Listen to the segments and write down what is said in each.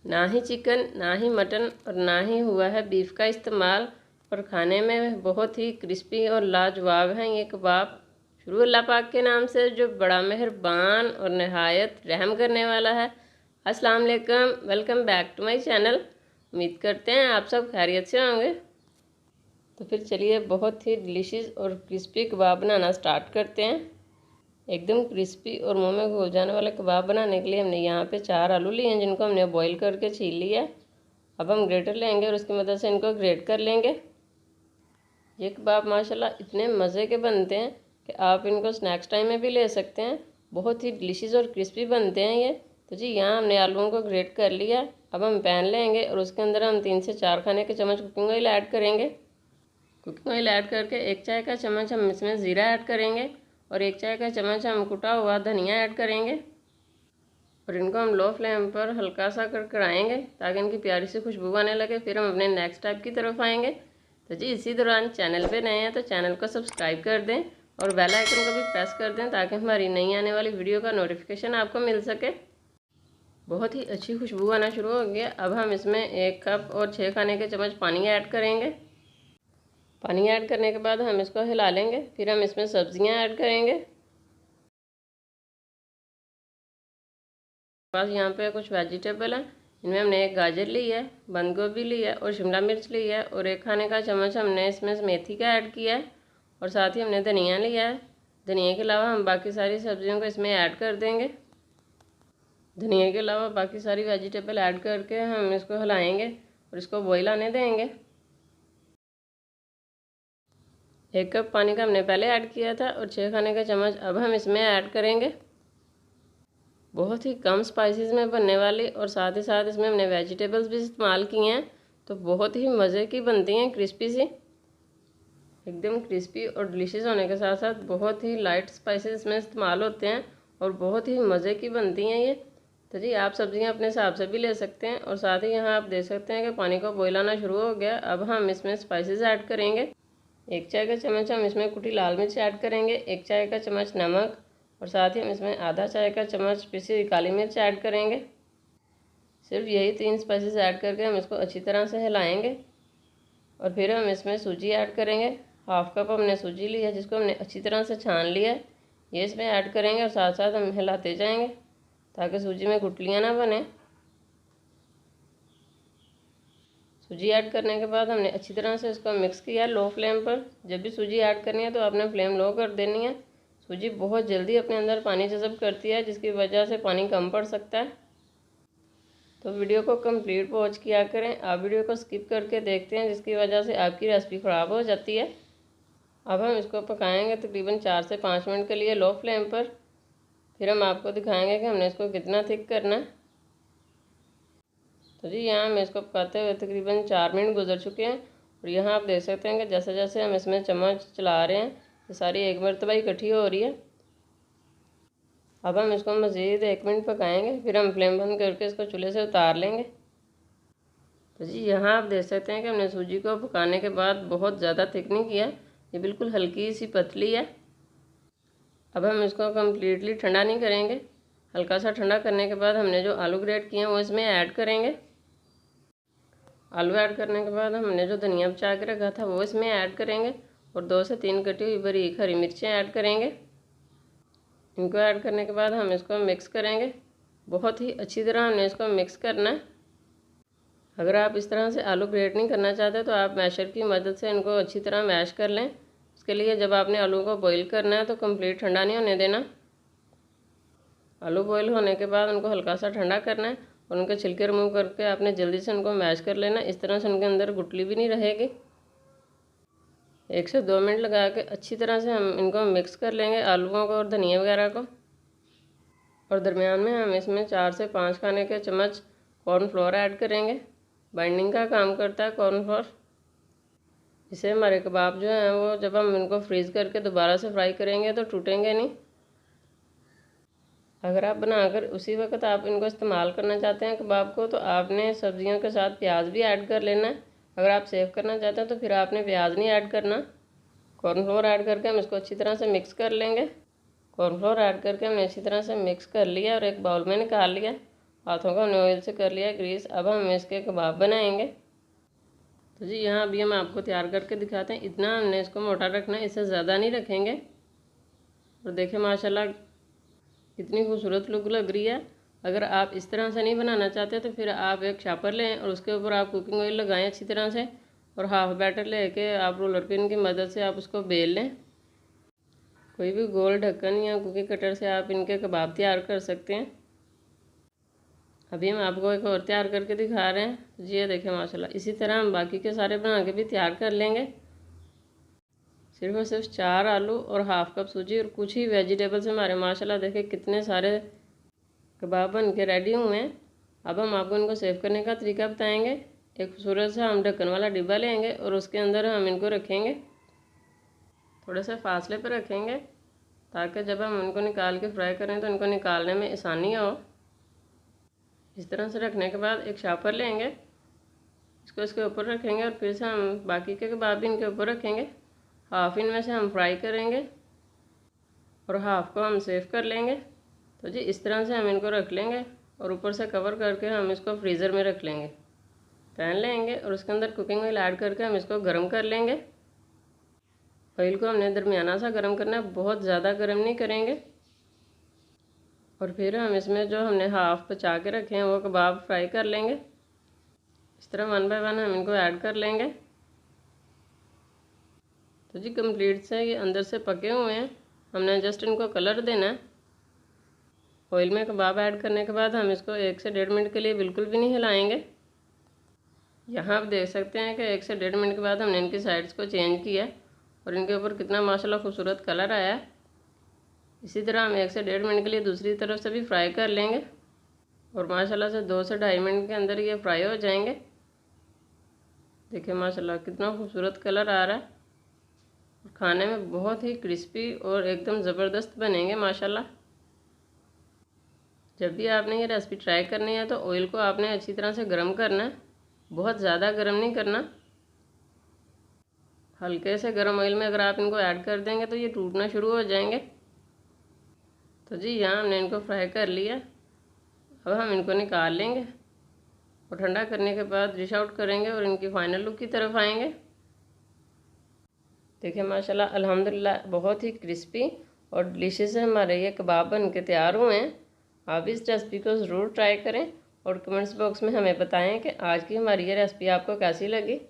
ना ही चिकन, ना ही मटन और ना ही हुआ है बीफ का इस्तेमाल, और खाने में बहुत ही क्रिस्पी और लाजवाब हैं ये कबाब। शुरू अल्लाह पाक के नाम से जो बड़ा मेहरबान और नहायत रहम करने वाला है। अस्सलाम वालेकुम, welcome back to my channel. उम्मीद करते हैं आप सब खैरियत से होंगे। तो फिर चलिए बहुत ही डिलीशियस और क्रिस्पी कबाब बनाना स्टार्ट करते हैं। एकदम क्रिस्पी और मुंह में घुल जाने वाले कबाब बनाने के लिए हमने यहाँ पे 4 आलू लिए हैं, जिनको हमने बॉईल करके छील लिया है। अब हम ग्रेटर लेंगे और उसकी मदद से इनको ग्रेट कर लेंगे। ये कबाब माशाल्लाह इतने मज़े के बनते हैं कि आप इनको स्नैक्स टाइम में भी ले सकते हैं। बहुत ही डिलीशियस और क्रिस्पी बनते हैं ये। तो जी यहाँ हमने आलूओं को ग्रेट कर लिया। अब हम पैन लेंगे और उसके अंदर हम 3 से 4 खाने के चम्मच कुकिंग ऑयल ऐड करेंगे। कुकिंग ऑयल ऐड करके 1 चाय का चम्मच हम इसमें ज़ीरा ऐड करेंगे और 1 चाय का चम्मच हम कुटा हुआ धनिया ऐड करेंगे और इनको हम लो फ्लेम पर हल्का सा कर कराएँगे ताकि इनकी प्यारी सी खुशबू आने लगे। फिर हम अपने नेक्स्ट टाइप की तरफ आएंगे। तो जी इसी दौरान चैनल पे नए हैं तो चैनल को सब्सक्राइब कर दें और बेल आइकन को भी प्रेस कर दें ताकि हमारी नई आने वाली वीडियो का नोटिफिकेशन आपको मिल सके। बहुत ही अच्छी खुशबू आना शुरू हो गया। अब हम इसमें 1 कप और 6 खाने के चम्मच पानी ऐड करेंगे। पानी ऐड करने के बाद हम इसको हिला लेंगे। फिर हम इसमें सब्जियां ऐड करेंगे। पास यहाँ पे कुछ वेजिटेबल हैं। इनमें हमने 1 गाजर ली है, बंद गोभी ली है और शिमला मिर्च ली है और 1 खाने का चम्मच हमने इसमें मेथी का ऐड किया है और साथ ही हमने धनिया लिया है। धनिया के अलावा हम बाकी सारी सब्जियों को इसमें ऐड कर देंगे। धनिया के अलावा बाकी सारी वेजिटेबल ऐड करके हम इसको हिलाएंगे और इसको बॉईल आने देंगे। 1 कप पानी का हमने पहले ऐड किया था और 6 खाने का चम्मच अब हम इसमें ऐड करेंगे। बहुत ही कम स्पाइसेस में बनने वाली और साथ ही साथ इसमें हमने वेजिटेबल्स भी इस्तेमाल किए हैं, तो बहुत ही मज़े की बनती हैं, क्रिस्पी सी, एकदम क्रिस्पी और डिलीशियस होने के साथ साथ बहुत ही लाइट स्पाइसेस इसमें इस्तेमाल होते हैं और बहुत ही मज़े की बनती हैं ये। तो जी आप सब्जियां अपने हिसाब से भी ले सकते हैं और साथ ही यहाँ आप देख सकते हैं कि पानी को बॉईल आना शुरू हो गया। अब हम इसमें स्पाइसेस ऐड करेंगे। 1 चाय का चम्मच हम इसमें कुटी लाल मिर्च ऐड करेंगे, 1 चाय का चम्मच नमक और साथ ही हम इसमें आधा चाय का चम्मच पिसी हुई काली मिर्च ऐड करेंगे। सिर्फ यही 3 स्पाइसेस ऐड करके हम इसको अच्छी तरह से हिलाएंगे और फिर हम इसमें सूजी ऐड करेंगे। 1/2 कप हमने सूजी ली है जिसको हमने अच्छी तरह से छान लिया है। ये इसमें ऐड करेंगे और साथ साथ हम हिलाते जाएंगे ताकि सूजी में गुठलियाँ ना बने। सूजी ऐड करने के बाद हमने अच्छी तरह से इसको मिक्स किया लो फ्लेम पर। जब भी सूजी ऐड करनी है तो आपने फ्लेम लो कर देनी है। सूजी बहुत जल्दी अपने अंदर पानी जज़ब करती है जिसकी वजह से पानी कम पड़ सकता है। तो वीडियो को कंप्लीट वॉच किया करें। आप वीडियो को स्किप करके देखते हैं जिसकी वजह से आपकी रेसिपी ख़राब हो जाती है। अब हम इसको पकाएंगे तकरीबन 4 से 5 मिनट के लिए लो फ्लेम पर। फिर हम आपको दिखाएंगे कि हमने इसको कितना थिक करना है। तो जी यहाँ हम इसको पकाते हुए तकरीबन 4 मिनट गुजर चुके हैं और यहाँ आप देख सकते हैं कि जैसे जैसे हम इसमें चम्मच चला रहे हैं तो सारी एक मरतबा इकट्ठी हो रही है। अब हम इसको मज़ीद 1 मिनट पकाएंगे, फिर हम फ्लेम बंद करके इसको चूल्हे से उतार लेंगे। तो जी यहाँ आप देख सकते हैं कि हमने सूजी को पकाने के बाद बहुत ज़्यादा थिक नहीं किया, ये बिल्कुल हल्की सी पतली है। अब हम इसको कम्प्लीटली ठंडा नहीं करेंगे। हल्का सा ठंडा करने के बाद हमने जो आलू ग्रेट किए हैं वो इसमें ऐड करेंगे। आलू ऐड करने के बाद हमने जो धनिया बचा के रखा था वो इसमें ऐड करेंगे और 2 से 3 कटी हुई बारीक हरी मिर्चें ऐड करेंगे। इनको ऐड करने के बाद हम इसको मिक्स करेंगे। बहुत ही अच्छी तरह हमने इसको मिक्स करना है। अगर आप इस तरह से आलू ग्रेट नहीं करना चाहते तो आप मैशर की मदद से इनको अच्छी तरह मैश कर लें। इसके लिए जब आपने आलू को बॉईल करना है तो कंप्लीट ठंडा नहीं होने देना। आलू बॉईल होने के बाद उनको हल्का सा ठंडा करना है और उनके छिलके रिमूव करके आपने जल्दी से उनको मैश कर लेना। इस तरह से उनके अंदर गुठली भी नहीं रहेगी। 1 से 2 मिनट लगा के अच्छी तरह से हम इनको मिक्स कर लेंगे, आलूओं को और धनिया वगैरह को। और दरमियान में हम इसमें 4 से 5 खाने के चम्मच कॉर्नफ्लोर ऐड करेंगे। बाइंडिंग का काम करता है कॉर्नफ्लोर। इससे हमारे कबाब जो हैं वो जब हम इनको फ्रीज़ करके दोबारा से फ्राई करेंगे तो टूटेंगे नहीं। अगर आप बनाकर उसी वक्त आप इनको इस्तेमाल करना चाहते हैं कबाब को तो आपने सब्जियों के साथ प्याज भी ऐड कर लेना है। अगर आप सेव करना चाहते हैं तो फिर आपने प्याज नहीं ऐड करना। कॉर्नफ्लोर ऐड करके हम इसको अच्छी तरह से मिक्स कर लेंगे। कॉर्नफ्लोर ऐड करके हमने अच्छी तरह से मिक्स कर लिया और एक बाउल में निकाल लिया हाथों को हमने ऑयल से कर लिया ग्रीस। अब हम इसके कबाब बनाएंगे। तो जी यहाँ अभी हम आपको तैयार करके दिखाते हैं। इतना हमने इसको मोटा रखना है, इससे ज़्यादा नहीं रखेंगे। और देखिए माशाल्लाह कितनी खूबसूरत लुक लग रही है। अगर आप इस तरह से नहीं बनाना चाहते तो फिर आप एक शापर लें और उसके ऊपर आप कुकिंग ऑयल लगाएं अच्छी तरह से, और हाफ बैटर लेके आप रोलर पिन की मदद से आप उसको बेल लें। कोई भी गोल ढक्कन या कुकी कटर से आप इनके कबाब तैयार कर सकते हैं। अभी हम आपको एक और तैयार करके दिखा रहे हैं। जी ये देखिए माशाल्लाह इसी तरह हम बाकी के सारे बना के भी तैयार कर लेंगे। सिर्फ और सिर्फ 4 आलू और हाफ कप सूजी और कुछ ही वेजिटेबल्स हमारे माशाल्लाह देखिए कितने सारे कबाब बन के रेडी हुए हैं। अब हम आपको इनको सेव करने का तरीका बताएंगे। एक खूबसूरत सा हम ढक्कन वाला डिब्बा लेंगे और उसके अंदर हम इनको रखेंगे। थोड़े से फासले पर रखेंगे ताकि जब हम इनको निकाल के फ्राई करें तो इनको निकालने में आसानी हो। इस तरह से रखने के बाद एक शापर लेंगे, इसको इसके ऊपर रखेंगे और फिर से हम बाकी के कबाब भी इनके ऊपर रखेंगे। हाफ इनमें से हम फ्राई करेंगे और हाफ को हम सेव कर लेंगे। तो जी इस तरह से हम इनको रख लेंगे और ऊपर से कवर करके हम इसको फ्रीज़र में रख लेंगे। पैन लेंगे और उसके अंदर कुकिंग ऑयल ऐड करके हम इसको गर्म कर लेंगे। ऑयल को हमने दरमियाना सा गर्म करना है, बहुत ज़्यादा गर्म नहीं करेंगे। और फिर हम इसमें जो हमने हाफ बचा के रखे हैं वो कबाब फ्राई कर लेंगे। इस तरह 1 बाय 1 हम इनको ऐड कर लेंगे। तो जी कंप्लीट से ये अंदर से पके हुए हैं, हमने जस्ट इनको कलर देना है। ऑयल में कबाब ऐड करने के बाद हम इसको 1 से 1.5 मिनट के लिए बिल्कुल भी नहीं हिलाएंगे। यहाँ आप देख सकते हैं कि 1 से 1.5 मिनट के बाद हमने इनकी साइड्स को चेंज किया और इनके ऊपर कितना माशाल्लाह खूबसूरत कलर आया है। इसी तरह हम 1 से 1.5 मिनट के लिए दूसरी तरफ से भी फ्राई कर लेंगे और माशाल्लाह से 2 से 2.5 मिनट के अंदर ये फ्राई हो जाएंगे। देखिए माशाल्लाह कितना खूबसूरत कलर आ रहा है और खाने में बहुत ही क्रिस्पी और एकदम ज़बरदस्त बनेंगे माशाल्लाह। जब भी आपने ये रेसिपी ट्राई करनी है तो ऑयल को आपने अच्छी तरह से गर्म करना है, बहुत ज़्यादा गर्म नहीं करना। हल्के से गर्म ऑयल में अगर आप इनको ऐड कर देंगे तो ये टूटना शुरू हो जाएंगे। तो जी यहाँ हमने इनको फ्राई कर लिया। अब हम इनको निकाल लेंगे और ठंडा करने के बाद डिश आउट करेंगे और इनकी फाइनल लुक की तरफ आएंगे। देखिए माशाल्लाह अल्हम्दुलिल्लाह बहुत ही क्रिस्पी और डिलीशियस हमारे ये कबाब बन के तैयार हुए हैं। आप इस रेसिपी को ज़रूर ट्राई करें और कमेंट्स बॉक्स में हमें बताएं कि आज की हमारी ये रेसिपी आपको कैसी लगी।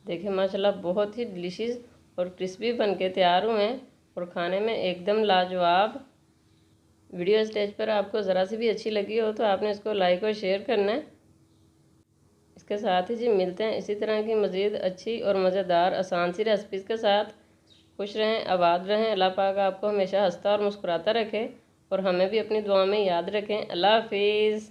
देखिए माशाल्लाह बहुत ही डिलीशियस और क्रिस्पी बन के तैयार हुए हैं और खाने में एकदम लाजवाब। वीडियो स्टेज पर आपको ज़रा सी भी अच्छी लगी हो तो आपने इसको लाइक और शेयर करना है। इसके साथ ही जी मिलते हैं इसी तरह की मज़ीद अच्छी और मज़ेदार आसान सी रेसिपीज़ के साथ। खुश रहें, आबाद रहें। अल्लाह पाक आपको हमेशा हंसता और मुस्कुराता रखे और हमें भी अपनी दुआ में याद रखें। अल्लाह हाफिज़।